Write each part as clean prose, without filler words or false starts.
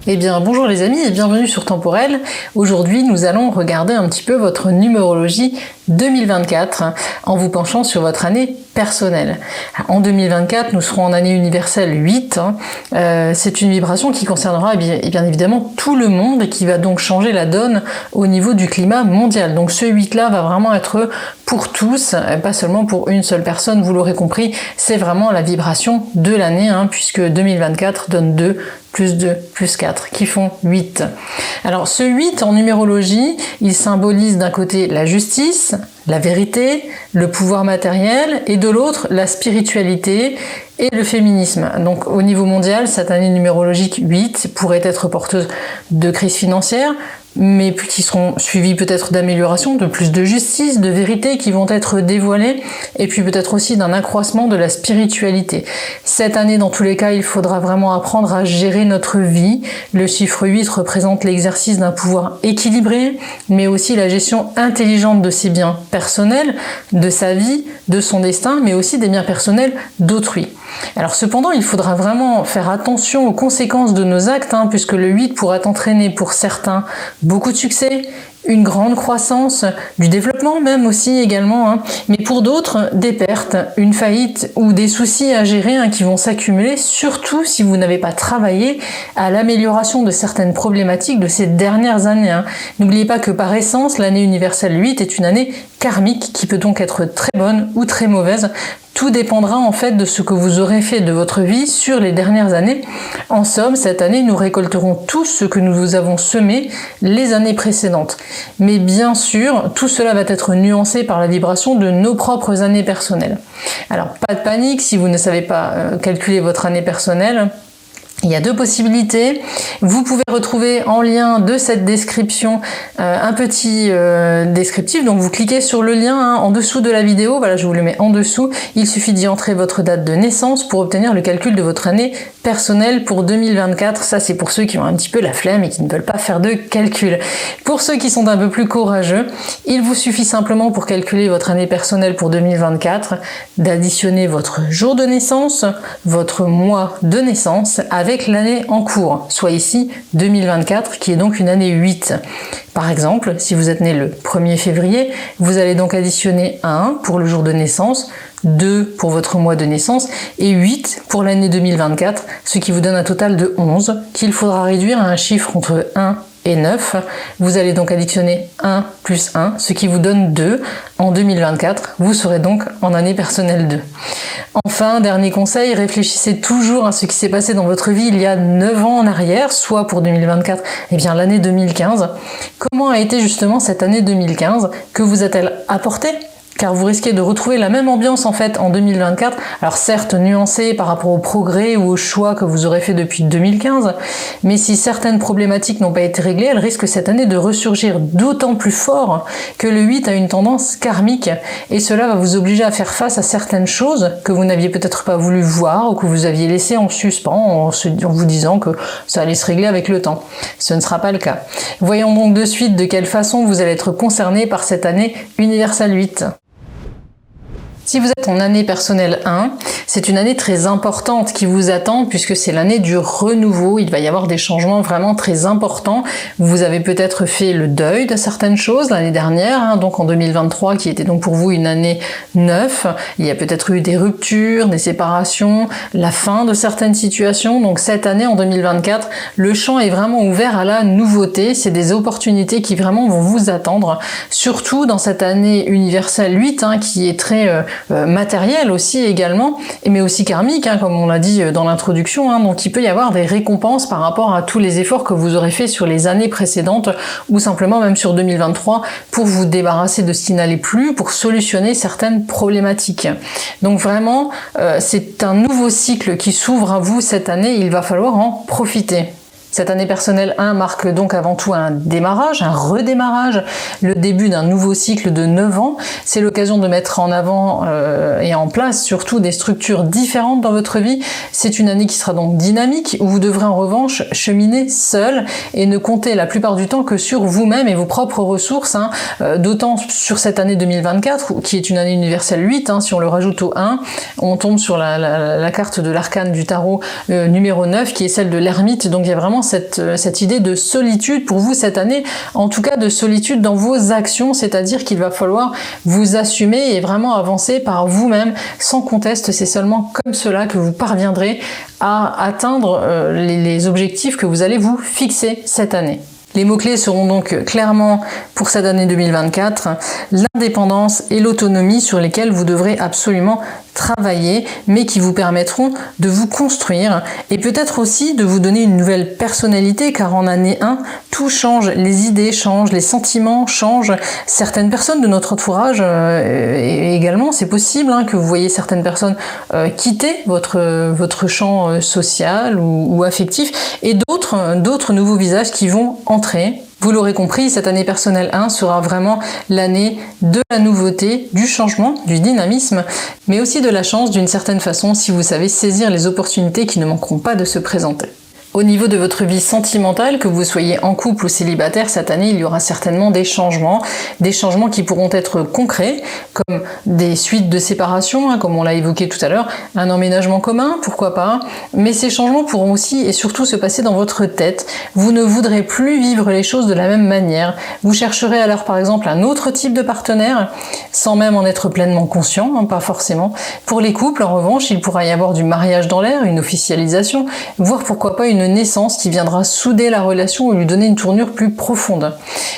Eh bien bonjour les amis et bienvenue sur Temporel. Aujourd'hui nous allons regarder un petit peu votre numérologie 2024 en vous penchant sur votre année personnelle. En 2024 nous serons en année universelle 8. C'est une vibration qui concernera bien évidemment tout le monde et qui va donc changer la donne au niveau du climat mondial. Donc ce 8 là va vraiment être pour tous, pas seulement pour une seule personne, vous l'aurez compris, c'est vraiment la vibration de l'année puisque 2024 donne 2 plus 2 plus 4 qui font 8. Alors ce 8 en numérologie, il symbolise d'un côté la justice, la vérité, le pouvoir matériel et de l'autre la spiritualité et le féminisme. Donc au niveau mondial, cette année numérologique 8 pourrait être porteuse de crise financière, mais qui seront suivis peut-être d'améliorations, de plus de justice, de vérité qui vont être dévoilées, et puis peut-être aussi d'un accroissement de la spiritualité. Cette année, dans tous les cas, il faudra vraiment apprendre à gérer notre vie. Le chiffre 8 représente l'exercice d'un pouvoir équilibré, mais aussi la gestion intelligente de ses biens personnels, de sa vie, de son destin, mais aussi des biens personnels d'autrui. Alors cependant, il faudra vraiment faire attention aux conséquences de nos actes, puisque le 8 pourra entraîner pour certains beaucoup de succès, une grande croissance, du développement même aussi également, mais pour d'autres, des pertes, une faillite ou des soucis à gérer qui vont s'accumuler, surtout si vous n'avez pas travaillé à l'amélioration de certaines problématiques de ces dernières années. N'oubliez pas que par essence, l'année universelle 8 est une année karmique qui peut donc être très bonne ou très mauvaise. Tout dépendra en fait de ce que vous aurez fait de votre vie sur les dernières années. En somme, cette année, nous récolterons tout ce que nous vous avons semé les années précédentes. Mais bien sûr, tout cela va être nuancé par la vibration de nos propres années personnelles. Alors, pas de panique si vous ne savez pas calculer votre année personnelle. Il y a deux possibilités. Vous pouvez retrouver en lien de cette description un petit descriptif. Donc vous cliquez sur le lien en dessous de la vidéo. Voilà, je vous le mets en dessous. Il suffit d'y entrer votre date de naissance pour obtenir le calcul de votre année personnelle pour 2024. Ça, c'est pour ceux qui ont un petit peu la flemme et qui ne veulent pas faire de calcul. Pour ceux qui sont un peu plus courageux, il vous suffit simplement pour calculer votre année personnelle pour 2024 d'additionner votre jour de naissance, votre mois de naissance avec l'année en cours, soit ici 2024, qui est donc une année 8. Par exemple, si vous êtes né le 1er février, vous allez donc additionner 1 pour le jour de naissance, 2 pour votre mois de naissance et 8 pour l'année 2024, ce qui vous donne un total de 11 qu'il faudra réduire à un chiffre entre 1 et 9. Vous allez donc additionner 1 plus 1, ce qui vous donne 2. En 2024, vous serez donc en année personnelle 2. Enfin, dernier conseil, réfléchissez toujours à ce qui s'est passé dans votre vie il y a 9 ans en arrière, soit pour 2024, l'année 2015. Comment a été justement cette année 2015? Que vous a-t-elle apporté? Car vous risquez de retrouver la même ambiance en fait en 2024, alors certes nuancée par rapport au progrès ou aux choix que vous aurez fait depuis 2015, mais si certaines problématiques n'ont pas été réglées, elles risquent cette année de ressurgir d'autant plus fort que le 8 a une tendance karmique, et cela va vous obliger à faire face à certaines choses que vous n'aviez peut-être pas voulu voir ou que vous aviez laissées en suspens en vous disant que ça allait se régler avec le temps. Ce ne sera pas le cas. Voyons donc de suite de quelle façon vous allez être concerné par cette année universelle 8. Si vous êtes en année personnelle 1, c'est une année très importante qui vous attend puisque c'est l'année du renouveau. Il va y avoir des changements vraiment très importants. Vous avez peut-être fait le deuil de certaines choses l'année dernière, donc en 2023 qui était donc pour vous une année 9. Il y a peut-être eu des ruptures, des séparations, la fin de certaines situations. Donc cette année en 2024, le champ est vraiment ouvert à la nouveauté. C'est des opportunités qui vraiment vont vous attendre. Surtout dans cette année universelle 8 qui est très matériel aussi également, mais aussi karmique, comme on l'a dit dans l'introduction, donc il peut y avoir des récompenses par rapport à tous les efforts que vous aurez fait sur les années précédentes ou simplement même sur 2023 pour vous débarrasser de ce qui n'allait plus, pour solutionner certaines problématiques. Donc vraiment, c'est un nouveau cycle qui s'ouvre à vous cette année, il va falloir en profiter. Cette année personnelle 1 marque donc avant tout un démarrage, un redémarrage, le début d'un nouveau cycle de 9 ans. C'est l'occasion de mettre en avant et en place surtout des structures différentes dans votre vie. C'est une année qui sera donc dynamique, où vous devrez en revanche cheminer seul et ne compter la plupart du temps que sur vous-même et vos propres ressources, d'autant sur cette année 2024, qui est une année universelle 8, si on le rajoute au 1, on tombe sur la carte de l'arcane du tarot numéro 9, qui est celle de l'ermite, donc il y a vraiment vraiment cette idée de solitude pour vous cette année, en tout cas de solitude dans vos actions, c'est-à-dire qu'il va falloir vous assumer et vraiment avancer par vous-même sans conteste. C'est seulement comme cela que vous parviendrez à atteindre les objectifs que vous allez vous fixer cette année. Les mots-clés seront donc clairement pour cette année 2024 l'indépendance et l'autonomie sur lesquelles vous devrez absolument travailler, mais qui vous permettront de vous construire et peut-être aussi de vous donner une nouvelle personnalité, car en année 1, tout change, les idées changent, les sentiments changent, certaines personnes de notre entourage également, c'est possible que vous voyez certaines personnes quitter votre champ social ou affectif, et d'autres nouveaux visages qui vont entrer. Vous l'aurez compris, cette année personnelle 1 sera vraiment l'année de la nouveauté, du changement, du dynamisme, mais aussi de la chance d'une certaine façon si vous savez saisir les opportunités qui ne manqueront pas de se présenter. Au niveau de votre vie sentimentale, que vous soyez en couple ou célibataire, cette année, il y aura certainement des changements qui pourront être concrets, comme des suites de séparation, comme on l'a évoqué tout à l'heure, un emménagement commun, pourquoi pas, mais ces changements pourront aussi et surtout se passer dans votre tête. Vous ne voudrez plus vivre les choses de la même manière. Vous chercherez alors par exemple un autre type de partenaire, sans même en être pleinement conscient, pas forcément. Pour les couples, en revanche, il pourra y avoir du mariage dans l'air, une officialisation, voire pourquoi pas une naissance qui viendra souder la relation ou lui donner une tournure plus profonde.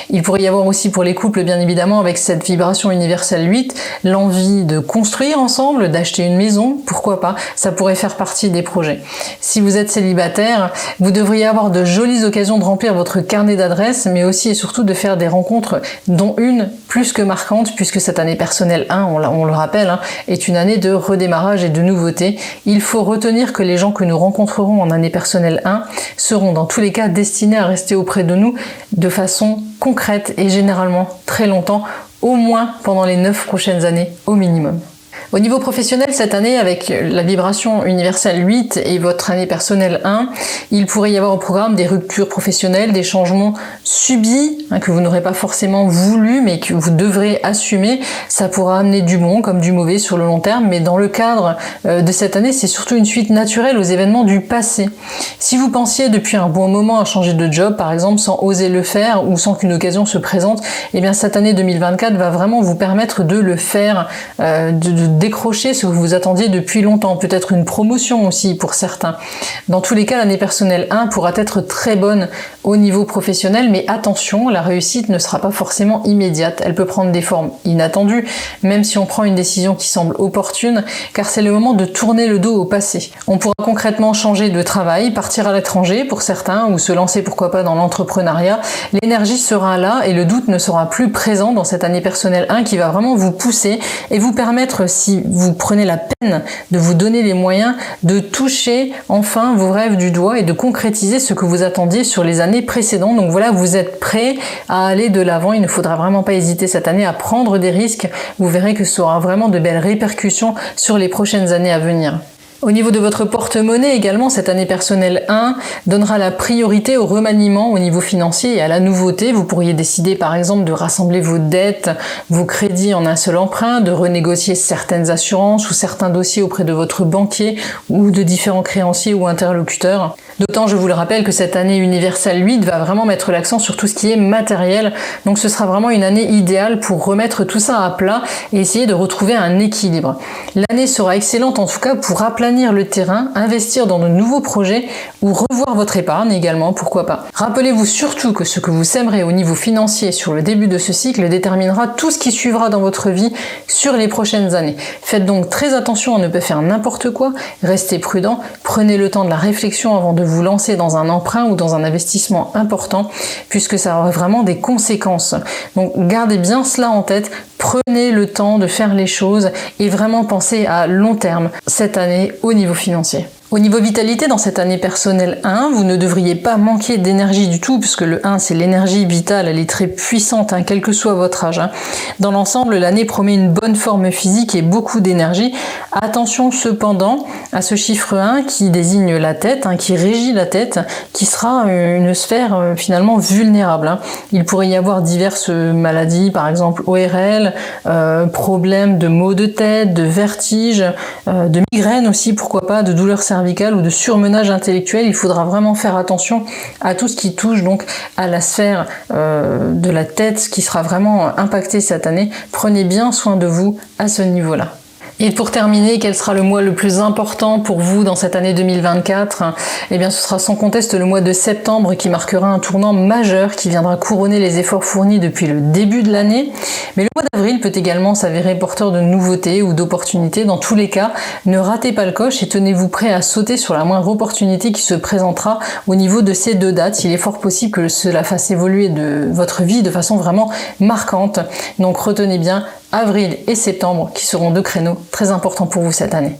Il pourrait y avoir aussi pour les couples, bien évidemment, avec cette vibration universelle 8, l'envie de construire ensemble, d'acheter une maison, pourquoi pas, ça pourrait faire partie des projets. Si vous êtes célibataire, vous devriez avoir de jolies occasions de remplir votre carnet d'adresses, mais aussi et surtout de faire des rencontres, dont une plus que marquante, puisque cette année personnelle 1, on le rappelle, est une année de redémarrage et de nouveauté. Il faut retenir que les gens que nous rencontrerons en année personnelle 1 seront dans tous les cas destinés à rester auprès de nous de façon concrète et généralement très longtemps, au moins pendant les 9 prochaines années au minimum. Au niveau professionnel, cette année, avec la vibration universelle 8 et votre année personnelle 1, il pourrait y avoir au programme des ruptures professionnelles, des changements subis, que vous n'aurez pas forcément voulu, mais que vous devrez assumer. Ça pourra amener du bon comme du mauvais sur le long terme, mais dans le cadre de cette année, c'est surtout une suite naturelle aux événements du passé. Si vous pensiez depuis un bon moment à changer de job, par exemple, sans oser le faire ou sans qu'une occasion se présente, eh bien cette année 2024 va vraiment vous permettre de le faire, de décrocher ce que vous attendiez depuis longtemps, peut-être une promotion aussi pour certains. Dans tous les cas, l'année personnelle 1 pourra être très bonne au niveau professionnel, mais attention, la réussite ne sera pas forcément immédiate. Elle peut prendre des formes inattendues, même si on prend une décision qui semble opportune, car c'est le moment de tourner le dos au passé. On pourra concrètement changer de travail, partir à l'étranger pour certains, ou se lancer pourquoi pas dans l'entrepreneuriat. L'énergie sera là et le doute ne sera plus présent dans cette année personnelle 1 qui va vraiment vous pousser et vous permettre, si vous prenez la peine de vous donner les moyens de toucher enfin vos rêves du doigt et de concrétiser ce que vous attendiez sur les années précédentes. Donc voilà, vous êtes prêts à aller de l'avant. Il ne faudra vraiment pas hésiter cette année à prendre des risques. Vous verrez que ce aura vraiment de belles répercussions sur les prochaines années à venir. Au niveau de votre porte-monnaie également, cette année personnelle 1 donnera la priorité au remaniement au niveau financier et à la nouveauté. Vous pourriez décider par exemple de rassembler vos dettes, vos crédits en un seul emprunt, de renégocier certaines assurances ou certains dossiers auprès de votre banquier ou de différents créanciers ou interlocuteurs. D'autant, je vous le rappelle, que cette année universelle 8 va vraiment mettre l'accent sur tout ce qui est matériel. Donc ce sera vraiment une année idéale pour remettre tout ça à plat et essayer de retrouver un équilibre. L'année sera excellente en tout cas pour aplanir le terrain, investir dans de nouveaux projets ou revoir votre épargne également, pourquoi pas. Rappelez-vous surtout que ce que vous sèmerez au niveau financier sur le début de ce cycle déterminera tout ce qui suivra dans votre vie sur les prochaines années. Faites donc très attention à ne pas faire n'importe quoi, restez prudent, prenez le temps de la réflexion avant de vous lancer dans un emprunt ou dans un investissement important, puisque ça aura vraiment des conséquences. Donc gardez bien cela en tête, prenez le temps de faire les choses et vraiment pensez à long terme cette année au niveau financier. Au niveau vitalité, dans cette année personnelle 1, vous ne devriez pas manquer d'énergie du tout, puisque le 1, c'est l'énergie vitale, elle est très puissante, quel que soit votre âge. Dans l'ensemble, l'année promet une bonne forme physique et beaucoup d'énergie. Attention cependant à ce chiffre 1 qui désigne la tête, qui régit la tête, qui sera une sphère finalement vulnérable. Il pourrait y avoir diverses maladies, par exemple ORL, problèmes de maux de tête, de vertiges, de migraines aussi, pourquoi pas, de douleurs cervicales, cervicale ou de surmenage intellectuel. Il faudra vraiment faire attention à tout ce qui touche donc à la sphère de la tête qui sera vraiment impactée cette année. Prenez bien soin de vous à ce niveau-là. Et pour terminer, quel sera le mois le plus important pour vous dans cette année 2024 ? Eh bien, ce sera sans conteste le mois de septembre qui marquera un tournant majeur qui viendra couronner les efforts fournis depuis le début de l'année. Mais le mois d'avril peut également s'avérer porteur de nouveautés ou d'opportunités. Dans tous les cas, ne ratez pas le coche et tenez-vous prêt à sauter sur la moindre opportunité qui se présentera au niveau de ces deux dates. Il est fort possible que cela fasse évoluer de votre vie de façon vraiment marquante. Donc retenez bien avril et septembre qui seront deux créneaux très importants pour vous cette année.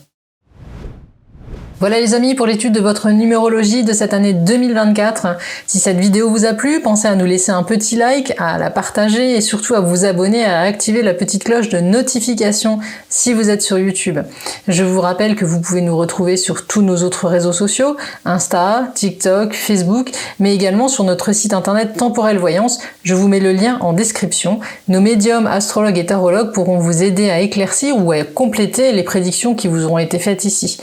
Voilà les amis pour l'étude de votre numérologie de cette année 2024. Si cette vidéo vous a plu, pensez à nous laisser un petit like, à la partager et surtout à vous abonner, à activer la petite cloche de notification si vous êtes sur YouTube. Je vous rappelle que vous pouvez nous retrouver sur tous nos autres réseaux sociaux, Insta, TikTok, Facebook, mais également sur notre site internet Temporelle Voyance. Je vous mets le lien en description. Nos médiums, astrologues et tarologues pourront vous aider à éclaircir ou à compléter les prédictions qui vous auront été faites ici.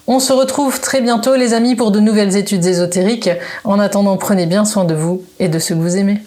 On se retrouve très bientôt les amis pour de nouvelles études ésotériques. En attendant, prenez bien soin de vous et de ceux que vous aimez.